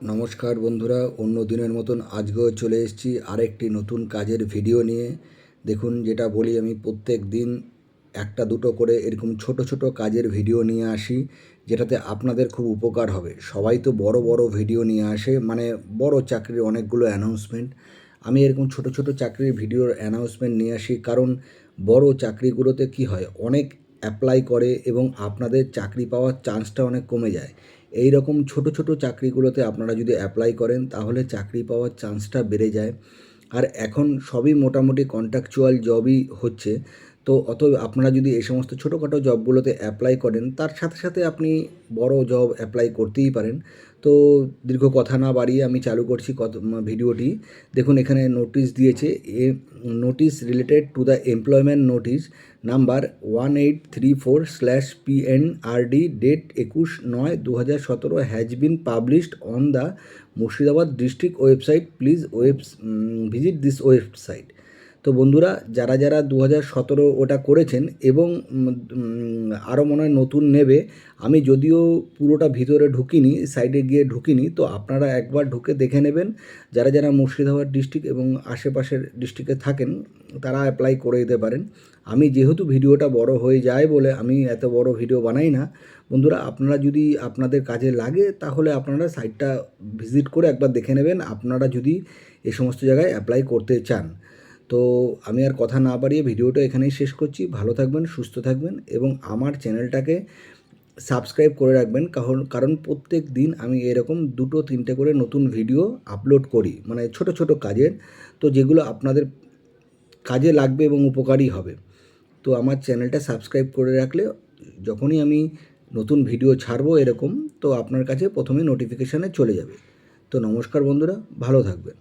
নমস্কার বন্ধুরা, অন্য দিনের মতন আজকেও চলে এসেছি আরেকটি নতুন কাজের ভিডিও নিয়ে। দেখুন, যেটা বলি আমি প্রত্যেক দিন একটা দুটো করে এরকম ছোট ছোট কাজের ভিডিও নিয়ে আসি, যেটাতে আপনাদের খুব উপকার হবে। সবাই তো বড় বড় ভিডিও নিয়ে আসে, মানে বড় চাকরির অনেকগুলো অ্যানাউন্সমেন্ট। আমি এরকম ছোট ছোট চাকরির ভিডিওর অ্যানাউন্সমেন্ট নিয়ে আসি, কারণ বড় চাকরিগুলোতে কি হয়, অনেক অ্যাপ্লাই করে এবং আপনাদের চাকরি পাওয়ার চান্সটা অনেক কমে যায়। এই রকম ছোট ছোট চাকরিগুলোতে আপনারা যদি অ্যাপ্লাই করেন তাহলে চাকরি পাওয়ার চান্সটা বেড়ে যায়। আর এখন সবই মোটামুটি কন্ট্রাকচুয়াল জবই হচ্ছে। তো অতএব আপনারা যদি এই সমস্ত ছোটোখাটো জবগুলোতে অ্যাপ্লাই করেন, তার সাথে সাথে আপনি বড় জব অ্যাপ্লাই করতেই পারেন। তো দীর্ঘ কথা না বাড়িয়ে আমি চালু করছি ভিডিওটি। দেখুন, এখানে নোটিশ দিয়েছে, এ notice related to the employment notice number 1834/PNRD date 21/9/2017 has been published on the Murshidabad district website, please visit this website. তো বন্ধুরা, যারা যারা 2017 ওটা করেছেন এবং আরও মনে হয় নতুন নেবে, আমি যদিও পুরোটা ভিতরে ঢুকিনি, সাইডে গিয়ে ঢুকিনি, তো আপনারা একবার ঢুকে দেখে নেবেন। যারা যারা মুর্শিদাবাদ ডিস্ট্রিক্ট এবং আশেপাশের ডিস্ট্রিক্টে থাকেন তারা অ্যাপ্লাই করে দিতে পারেন। আমি যেহেতু ভিডিওটা বড় হয়ে যায় বলে আমি এত বড় ভিডিও বানাই না। বন্ধুরা, আপনারা যদি আপনাদের কাজে লাগে তাহলে আপনারা সাইটটা ভিজিট করে একবার দেখে নেবেন, আপনারা যদি এই সমস্ত জায়গায় অ্যাপ্লাই করতে চান। তো আমি আর কথা না বাড়িয়ে ভিডিওটা এখানেই শেষ করছি। ভালো থাকবেন, সুস্থ থাকবেন এবং আমার চ্যানেলটাকে সাবস্ক্রাইব করে রাখবেন, কারণ প্রত্যেক দিন আমি এরকম 2-3টে করে নতুন ভিডিও আপলোড করি, মানে ছোট ছোট কাজের, তো যেগুলো আপনাদের কাজে লাগবে এবং উপকারী হবে। তো আমার চ্যানেলটা সাবস্ক্রাইব করে রাখলে যখনই আমি নতুন ভিডিও ছাড়বো এরকম, তো আপনার কাছে প্রথমে নোটিফিকেশানে চলে যাবে। তো নমস্কার বন্ধুরা, ভালো থাকবেন।